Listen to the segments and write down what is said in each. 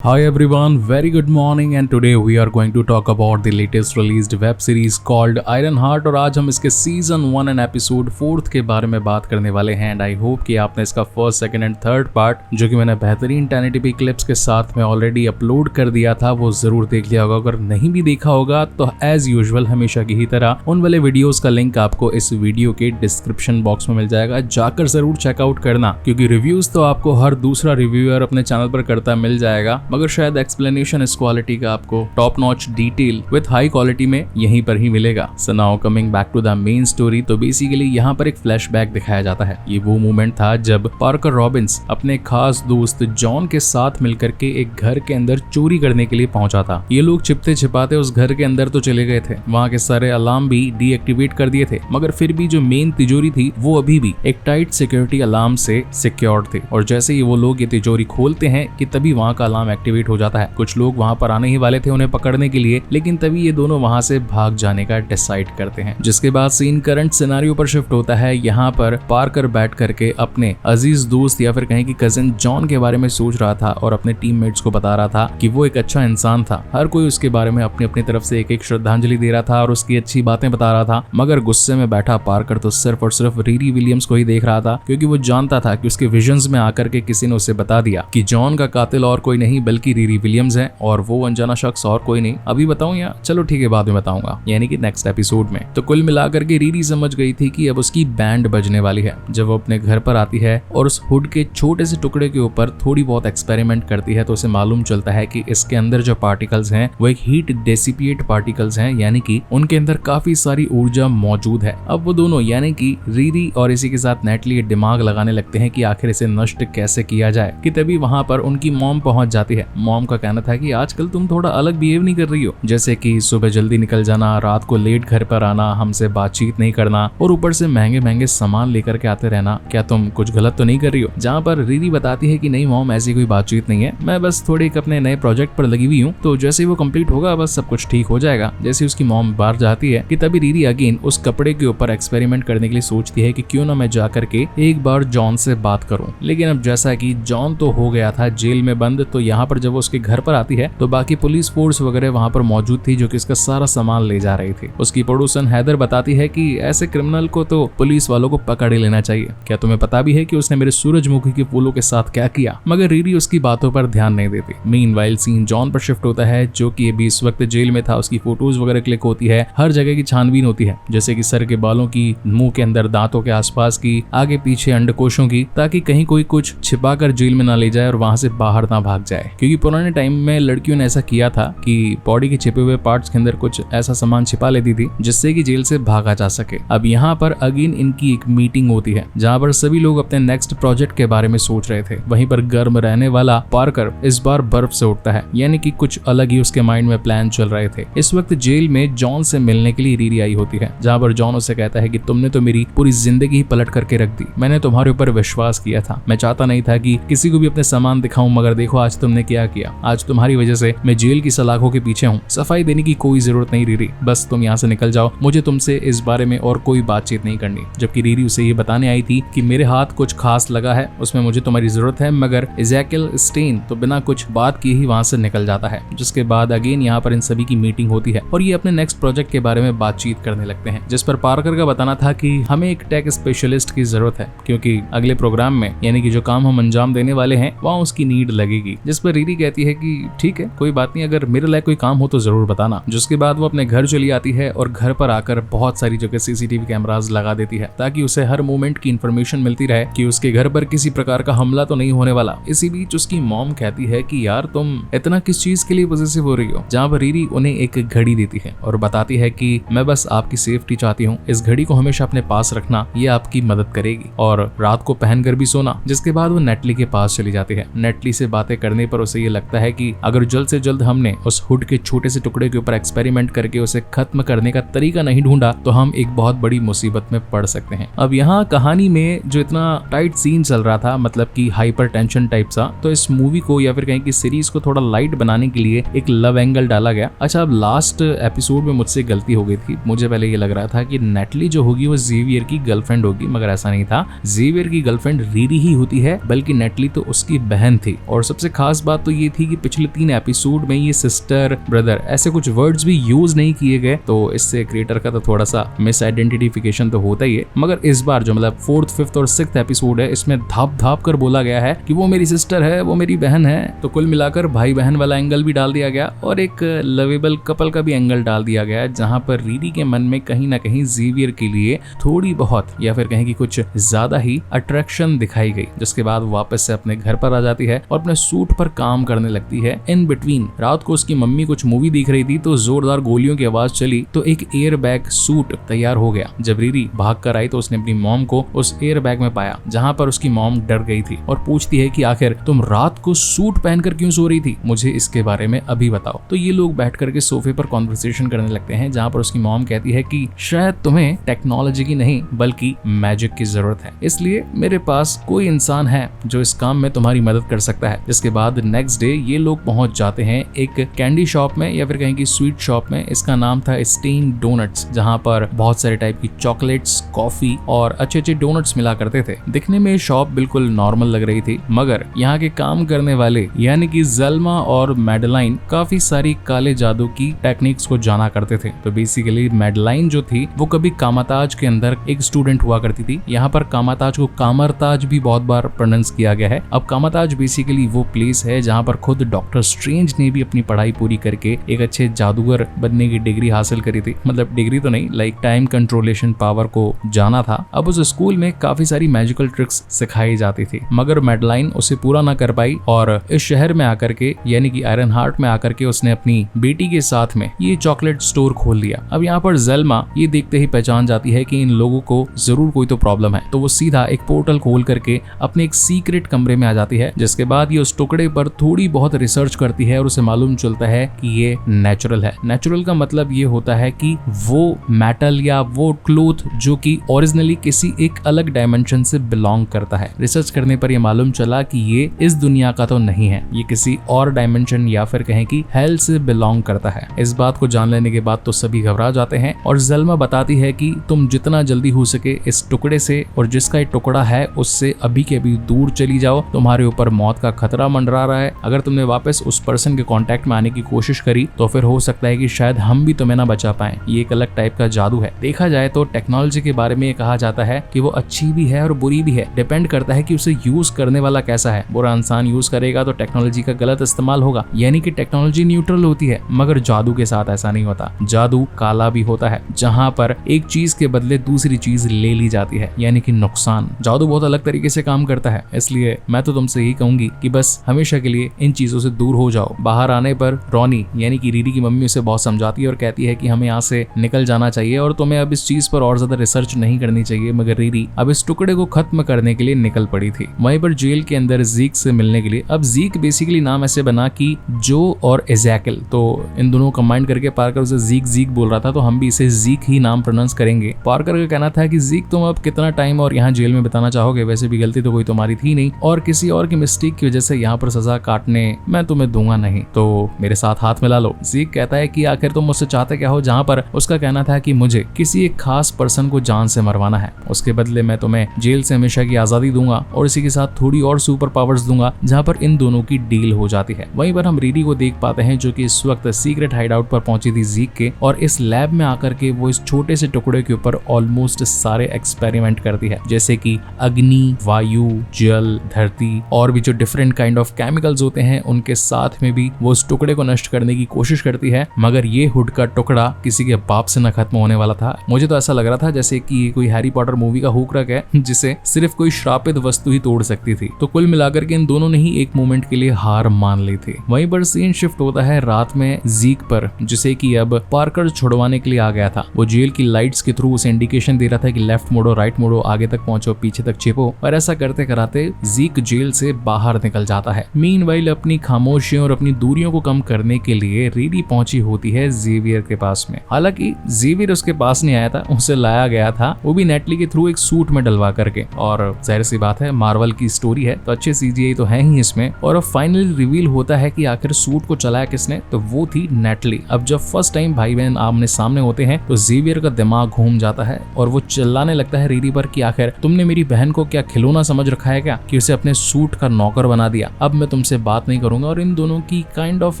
Hi everyone, very good morning and today we are going to talk about the latest released web series called Iron Heart और आज हम इसके season 1 and episode 4 के बारे में बात करने वाले हैं एंड आई होप कि आपने इसका first, second and third part जो कि मैंने बेहतरीन 1080p क्लिप्स के साथ में ऑलरेडी अपलोड कर दिया था वो जरूर देख लिया होगा। अगर नहीं भी देखा होगा तो एज यूजुअल हमेशा की ही तरह उन वाले वीडियोस का लिंक आपको इस वीडियो के डिस्क्रिप्शन बॉक्स में मिल जाएगा, जाकर जरूर चेकआउट करना क्योंकि रिव्यूज तो आपको हर दूसरा रिव्यूअर अपने चैनल पर करता मिल जाएगा मगर शायद एक्सप्लेनेशन इस क्वालिटी का आपको top notch detail with high quality में यहीं पर ही मिलेगा। So now coming back to the main story, तो बेसिकली यहाँ पर एक फ्लैशबैक दिखाया जाता है। ये वो मोमेंट था जब पार्कर रॉबिन्स अपने खास दोस्त जॉन के साथ मिलकर के एक घर के अंदर चोरी करने के लिए पहुंचा था। ये लोग छिपते छिपाते उस घर के अंदर तो चले गए थे, वहाँ के सारे अलार्म भी डीएक्टिवेट कर दिए थे मगर फिर भी जो मेन तिजोरी थी वो अभी भी एक टाइट सिक्योरिटी अलार्म से सिक्योर्ड थी और जैसे ही वो लोग ये तिजोरी खोलते हैं कि तभी वहाँ का अलार्म एक्टिवेट हो जाता है। कुछ लोग वहां पर आने ही वाले थे उन्हें पकड़ने के लिए, लेकिन तभी ये दोनों वहां से भाग जाने का डिसाइड करते हैं। जिसके बाद सीन करंट सिनेरियो पर शिफ्ट होता है। यहाँ पर पार्कर बैठ करके अपने अजीज दोस्त या फिर कहें कि कजिन जॉन के बारे में सोच रहा था और अपने टीममेट्स को बता रहा था कि वो एक अच्छा इंसान था। हर कोई उसके बारे में अपनी अपनी तरफ से एक एक श्रद्धांजलि दे रहा था और उसकी अच्छी बातें बता रहा था मगर गुस्से में बैठा पार्कर तो सिर्फ और सिर्फ रीरी विलियम्स को ही देख रहा था क्योंकि वो जानता था कि उसके विजन्स में आकर के किसी ने उसे बता दिया कि जॉन का कातिल और कोई नहीं बल्कि रीरी विलियम्स है और वो अनजाना शख्स और कोई नहीं। अभी बताऊं या चलो ठीक है बाद में बताऊंगा, यानी कि नेक्स्ट एपिसोड में। तो कुल मिलाकर के रीरी समझ गई थी कि अब उसकी बैंड बजने वाली है। जब वो अपने घर पर आती है और उस हुड के छोटे से टुकड़े के ऊपर थोड़ी बहुत एक्सपेरिमेंट करती है तो उसे मालूम चलता है कि इसके अंदर जो पार्टिकल्स हैं वो एक हीट डेसिपिएट पार्टिकल्स हैं, यानी कि उनके अंदर काफी सारी ऊर्जा मौजूद है। अब वो दोनों यानी कि रीरी और इसी के साथ नेटली दिमाग लगाने लगते हैं कि आखिर इसे नष्ट कैसे किया जाए कि तभी वहां पर उनकी मॉम पहुंच जाती है। मॉम का कहना था कि आजकल तुम थोड़ा अलग बिहेव नहीं कर रही हो, जैसे कि सुबह जल्दी निकल जाना, रात को लेट घर पर आना, हमसे बातचीत नहीं करना और ऊपर से महंगे महंगे सामान लेकर के आते रहना। क्या तुम कुछ गलत तो नहीं कर रही हो? जहाँ पर रीरी बताती है कि नहीं मॉम ऐसी कोई बातचीत नहीं है, मैं बस थोड़े एक अपने नए प्रोजेक्ट पर लगी हुई हूँ, तो जैसे ही वो कंप्लीट होगा बस सब कुछ ठीक हो जाएगा। जैसे उसकी मॉम बाहर जाती है कि तभी रीरी अगेन उस कपड़े के ऊपर एक्सपेरिमेंट करने के लिए सोचती है कि क्यों ना मैं जाकर के एक बार जॉन से बात करूं। लेकिन अब जैसा कि जॉन तो हो गया था जेल में बंद, तो यहाँ पर जब वो उसके घर पर आती है तो बाकी पुलिस फोर्स वगैरह वहां पर मौजूद थी जो कि इसका सारा सामान ले जा रही थी। उसकी पड़ोसन हैदर बताती है कि ऐसे क्रिमिनल को तो पुलिस वालों को पकड़ ही लेना चाहिए। क्या तुम्हें पता भी है कि उसने मेरे सूरजमुखी के फूलों के साथ क्या किया? मगर रीरी उसकी बातों पर ध्यान नहीं देती। मीनवाइल सीन जॉन पर शिफ्ट होता है जो कि अभी इस वक्त जेल में था। उसकी फोटोज वगैरह क्लिक होती है, हर जगह की छानबीन होती है, जैसे कि सर के बालों की, मुंह के अंदर दांतों के आसपास की, आगे पीछे अंडकोशों की, ताकि कहीं कोई कुछ छिपा कर जेल में ना ले जाए और वहां से बाहर ना भाग जाए। क्योंकि पुराने टाइम में लड़कियों ने ऐसा किया था कि बॉडी के छिपे हुए पार्ट्स के अंदर कुछ ऐसा सामान छिपा लेती थी जिससे कि जेल से भागा जा सके। अब यहाँ पर अगेन इनकी एक मीटिंग होती है जहाँ पर सभी लोग अपने नेक्स्ट प्रोजेक्ट के बारे में सोच रहे थे। वहीं पर गर्म रहने वाला पार्कर इस बार बर्फ से उठता है, यानी कि कुछ अलग ही उसके माइंड में प्लान चल रहे थे। इस वक्त जेल में जॉन से मिलने के लिए रीरी आई होती है, जहाँ पर जॉन उसे कहता है कि तुमने तो मेरी पूरी जिंदगी ही पलट करके रख दी। मैंने तुम्हारे ऊपर विश्वास किया था, मैं चाहता नहीं था कि किसी को भी अपने सामान दिखाऊं, मगर देखो आज तुमने क्या किया। आज तुम्हारी वजह से मैं जेल की सलाखों के पीछे हूँ। सफाई देने की कोई जरूरत नहीं रीरी, बस तुम यहाँ से निकल जाओ, मुझे तुमसे इस बारे में और कोई बातचीत नहीं करनी। जबकि रीरी उसे ये बताने आई थी कि मेरे हाथ कुछ खास लगा है, उसमें मुझे तुम्हारी जरूरत है, मगर इज़ेकियल स्टेन तो बिना कुछ बात किए ही वहां से निकल जाता है। जिसके बाद अगेन यहाँ पर इन सभी की मीटिंग होती है और ये अपने नेक्स्ट प्रोजेक्ट के बारे में बातचीत करने लगते हैं, जिस पर पार्कर का बताना था कि हमें एक टेक स्पेशलिस्ट की जरूरत है क्योंकि अगले प्रोग्राम में यानी कि जो काम हम अंजाम देने वाले हैं वहाँ उसकी नीड लगेगी। जिस पर रीरी कहती है कि ठीक है कोई बात नहीं, अगर मेरे लायक कोई काम हो तो जरूर बताना। जिसके बाद वो अपने घर चली आती है और घर पर आकर बहुत सारी जगह सीसीटीवी कैमरास लगा देती है ताकि उसे हर मोमेंट की इंफॉर्मेशन मिलती रहे कि उसके घर पर किसी प्रकार का हमला तो नहीं होने वाला। इसी बीच उसकी मॉम कहती है कि यार तुम इतना किस चीज के लिए पॉसेसिव हो रही हो? जहाँ पर रीरी उन्हें एक घड़ी देती है और बताती है कि मैं बस आपकी सेफ्टी चाहती हूँ, इस घड़ी को हमेशा अपने पास रखना, ये आपकी मदद करेगी और रात को पहनकर भी सोना। जिसके बाद वो नेटली के पास चली जाती है। नेटली से बातें करने पर उसे ये लगता है कि अगर जल्द से जल्द हमने उस हुड के छोटे से टुकड़े के ऊपर एक्सपेरिमेंट करके उसे खत्म करने का तरीका नहीं ढूंढा तो हम एक बहुत बड़ी मुसीबत में पड़ सकते हैं। अब यहाँ कहानी में जो इतना टाइट सीन चल रहा था, मतलब कि हाइपर टेंशन टाइप सा, तो इस मूवी को या फिर कहीं की सीरीज को थोड़ा लाइट बनाने के लिए एक लव एंगल डाला गया। अच्छा, अब लास्ट एपिसोड में मुझसे गलती हो गई थी। मुझे पहले ये लग रहा था कि नेटली जो होगी वो जेवियर की गर्लफ्रेंड होगी, मगर ऐसा नहीं था। जेवियर की गर्लफ्रेंड रीरी ही होती है, बल्कि नेटली तो उसकी बहन थी। और सबसे खास बात तो ये थी कि पिछले 3 एपिसोड में ये सिस्टर ब्रदर ऐसे कुछ वर्ड्स भी यूज नहीं किए गए, तो इससे क्रिएटर का तो थोड़ा सा मिस आइडेंटिफिकेशन तो होता ही है। मगर इस बार जो मतलब 4th, 5th और 6th एपिसोड है, इसमें धाप धाप कर बोला गया है कि वो मेरी सिस्टर है, वो मेरी बहन है। तो कुल मिलाकर भाई बहन वाला एंगल भी डाल दिया गया और एक लवेबल कपल का भी एंगल डाल दिया गया, जहां पर रीडी के मन में कहीं ना कहीं जेवियर के लिए थोड़ी बहुत या फिर कहें कि कुछ ज्यादा ही अट्रैक्शन दिखाई गई, जिसके बाद वापस से अपने घर पर आ जाती है और अपने सूट पर काम करने लगती है। इन बिटवीन रात को उसकी मम्मी कुछ मूवी देख रही थी, तो जोरदार गोलियों की आवाज चली, तो एक एयर बैग सूट तैयार हो गया। जब रीडी भाग कर आई तो उसने अपनी मॉम को उस एयर बैग में पाया, जहां पर उसकी मॉम डर गई थी और पूछती है कि आखिर तुम रात को सूट पहनकर क्यों सो रही थी, मुझे इसके बारे में अभी बताओ। तो ये लोग बैठ करके सोफे पर कॉन्वर्सेशन करने लगते हैं, जहां पर उसकी मॉम कहती है कि शायद तुम्हें टेक्नोलॉजी की नहीं बल्कि मैजिक की जरूरत है, इसलिए मेरे पास कोई इंसान है जो इस काम में तुम्हारी मदद कर सकता है। जिसके बाद नेक्स्ट डे ये लोग पहुंच जाते हैं एक कैंडी शॉप में या फिर कहें कि स्वीट शॉप में। इसका नाम था स्टेन डोनट्स, जहां पर बहुत सारे टाइप की चॉकलेट्स, कॉफी और अच्छे अच्छे डोनट्स मिला करते थे। दिखने में शॉप बिल्कुल नॉर्मल लग रही थी, मगर यहाँ के काम करने वाले यानी कि ज़ल्मा और मैडलाइन काफी सारी काले जादू की टेक्निक्स को जाना करते थे। तो बेसिकली मैडलाइन जो थी वो कभी कामाताज के अंदर एक स्टूडेंट हुआ करती थी। यहाँ पर कामाताज को कामरताज भी बहुत बार प्रोनाउंस किया गया है। अब कामाताज बेसिकली वो प्लेस है जहाँ पर खुद डॉक्टर स्ट्रेंज ने भी अपनी पढ़ाई पूरी करके एक अच्छे जादूगर बनने की डिग्री हासिल करी थी। मतलब डिग्री तो नहीं, लाइक टाइम कंट्रोलेशन पावर को जाना था। अब उस स्कूल में काफी सारी मैजिकल ट्रिक्स सिखाई जाती थी, मगर मैडलाइन उसे पूरा ना कर पाई और इस शहर में आकर के यानी कि आयरन हार्ट में आकर के उसने अपनी बेटी के साथ में ये चॉकलेट स्टोर खोल दिया। अब यहाँ पर ज़ल्मा ये देखते ही पहचान जाती है कि इन लोगों को जरूर कोई तो प्रॉब्लम है, तो वो सीधा एक पोर्टल खोल करके अपने एक सीक्रेट कमरे में आ जाती है। जिसके बाद ये उस टुकड़े पर थोड़ी बहुत रिसर्च करती है और उसे मालूम चलता है कि ये नेचुरल है। नेचुरल का मतलब ये होता है कि वो मेटल या वो क्लोथ जो कि ओरिजिनली किसी एक अलग डायमेंशन से बिलोंग करता है। रिसर्च करने पर यह मालूम चला कि ये इस दुनिया का तो नहीं है, ये किसी और डायमेंशन या फिर कहें कि हेल से बिलोंग करता है। इस बात को जान लेने के बाद तो सभी घबरा जाते हैं और ज़ल्मा बताती है कि तुम जितना जल्दी हो सके इस टुकड़े से और जिसका ये टुकड़ा है उससे अभी के अभी दूर चली जाओ। तुम्हारे ऊपर मौत का खतरा मंडरा रहा है। अगर तुमने वापस उस पर्सन के कांटेक्ट में आने की कोशिश करी तो फिर हो सकता है कि शायद हम भी तुम्हें ना बचा पाए। ये एक अलग टाइप का जादू है। देखा जाए तो टेक्नोलॉजी के बारे में ये कहा जाता है कि वो अच्छी भी है और बुरी भी है, डिपेंड करता है कि उसे यूज करने वाला कैसा है। बुरा इंसान यूज करेगा तो टेक्नोलॉजी का गलत इस्तेमाल होगा, यानी कि टेक्नोलॉजी न्यूट्रल होती है। मगर जादू के साथ ऐसा नहीं होता, जादू काला भी होता है, जहां पर एक चीज के बदले दूसरी चीज ले ली जाती है, यानी कि नुकसान। जादू बहुत अलग तरीके से काम करता है, इसलिए मैं तो तुमसे यही कहूंगी कि बस हमेशा के लिए इन चीजों से दूर हो जाओ। बाहर आने पर रॉनी यानी कि रीडी की मम्मी उसे बहुत समझाती है और कहती है कि हमें यहाँ से निकल जाना चाहिए और तुम्हें अब इस चीज पर और ज्यादा रिसर्च नहीं करनी चाहिए। मगर रीडी अब इस टुकड़े को खत्म करने के लिए निकल पड़ी थी। वहीं पर जेल के अंदर जीक से मिलने के लिए, अब जीक बेसिकली नाम ऐसे बना कि जो और एज़ेकिल, तो इन दोनों कंबाइन करके पार्कर उसे जीक जीक बोल रहा था, तो हम भी इसे जीक ही नाम प्रोनाउंस करेंगे। पार्कर का कहना था कि जीक तुम अब कितना टाइम और यहाँ जेल में बिताना चाहोगे, वैसे भी गलती तो कोई तुम्हारी थी नहीं और किसी और की मिस्टेक की वजह से यहाँ पर सजा काटने मैं तुम्हें दूंगा नहीं, तो मेरे साथ हाथ मिला लो। जीक कहता है कि आखिर तुम मुझसे चाहते क्या हो, जहाँ पर उसका कहना था कि मुझे किसी एक खास पर्सन को जान से मरवाना है, उसके बदले मैं तुम्हें जेल से हमेशा की आजादी दूंगा और इसी के साथ थोड़ी और सुपर पावर्स दूंगा, जहाँ पर इन दोनों की डील हो जाती है। वहीं पर हम रीडी को देख पाते हैं जो कि इस वक्त सीक्रेट हाइड आउट पर पहुंची थी जीक के, और इस लैब में आकर के वो इस छोटे से टुकड़े के ऊपर ऑलमोस्ट सारे एक्सपेरिमेंट करती है, जैसे कि अग्नि, वायु, जल, धरती और भी जो डिफरेंट काइंड ऑफ केमिकल्स होते हैं उनके साथ में भी वो उस टुकड़े को नष्ट करने की कोशिश करती है। मगर ये हुड का टुकड़ा किसी के बाप से न खत्म होने वाला था। मुझे तो ऐसा लग रहा था जैसे कि कोई हैरी पॉटर मूवी का हुक्स है जिसे सिर्फ कोई श्रापित वस्तु ही तोड़ सकती थी। तो कुल मिलाकर के इन दोनों ने ही एक मोमेंट के लिए हार मान ली थी। वहीं पर सीन शिफ्ट होता है रात में जीक पर, जिसे कि अब पार्कर छुड़वाने के लिए आ गया था। वो जेल की लाइट्स के थ्रू उसे इंडिकेशन दे रहा था कि लेफ्ट मोड़ो, राइट मोड़ो, आगे तक पहुंचो, पीछे तक छिपो, और ऐसा करते कराते जीक जेल से बाहर निकल जाता है। मीनवाइल अपनी खामोशियों और अपनी दूरियों को कम करने के लिए रीडी पहुंची होती है जेवियर के पास में। हालांकि जेवियर उसके पास नहीं आया था, उसे लाया गया था, वो भी नेटली के थ्रू एक सूट में डलवा करके। और जाहिर सी बात है मार्वल की स्टोरी है तो अच्छे सीजीआई तो है ही इसमें। और अब फाइनली रिवील होता है कि आखिर सूट को चलाया किसने, तो वो थी नेटली। अब जब फर्स्ट टाइम भाई बहन आमने सामने होते हैं तो जेवियर का दिमाग घूम जाता है और वो चिल्लाने लगता है रीडी पर कि आखिर तुमने मेरी बहन को क्या खिलौना समझ रखा है क्या, कि उसे अपने सूट का नौकर बना दिया। अब मैं तुमसे बात नहीं करूंगा। और इन दोनों की काइंड ऑफ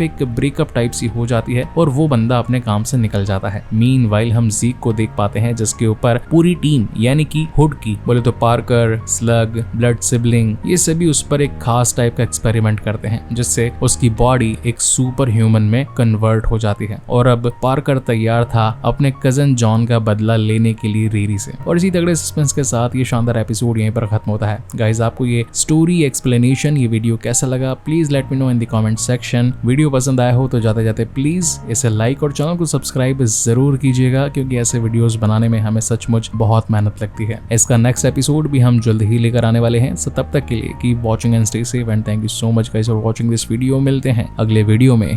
एक ब्रेकअप टाइप सी हो जाती है और वो बंदा अपने काम से निकल जाता है। मीनवाइल हम ज़ीक को देख पाते हैं जिसके ऊपर पूरी टीम यानी कि हुड की बोले तो पार्कर, स्लग, ब्लड सिबलिंग ये सभी उस पर एक खास टाइप का एक्सपेरिमेंट करते हैं जिससे उसकी बॉडी एक सुपर ह्यूमन में कन्वर्ट हो जाती है। और अब पार्कर तैयार था अपने कजन जॉन का बदला लेने के लिए रीरी से। और इसी तगड़े सस्पेंस के साथ ये शानदार एपिसोड यहीं पर खत्म होता है। गाइस, आपको ये स्टोरी एक्सप्लेनेशन, ये वीडियो कैसा लगा please let me know in the comment section. Video पसंद आया हो तो जाते जाते प्लीज इसे लाइक और चैनल को सब्सक्राइब जरूर कीजिएगा क्योंकि ऐसे वीडियोस बनाने में हमें सचमुच बहुत मेहनत लगती है। इसका नेक्स्ट एपिसोड भी हम जल्द ही लेकर आने वाले हैं। सो तब तक के लिए keep watching and stay safe and thank you so much guys for watching this video. मिलते हैं अगले वीडियो में।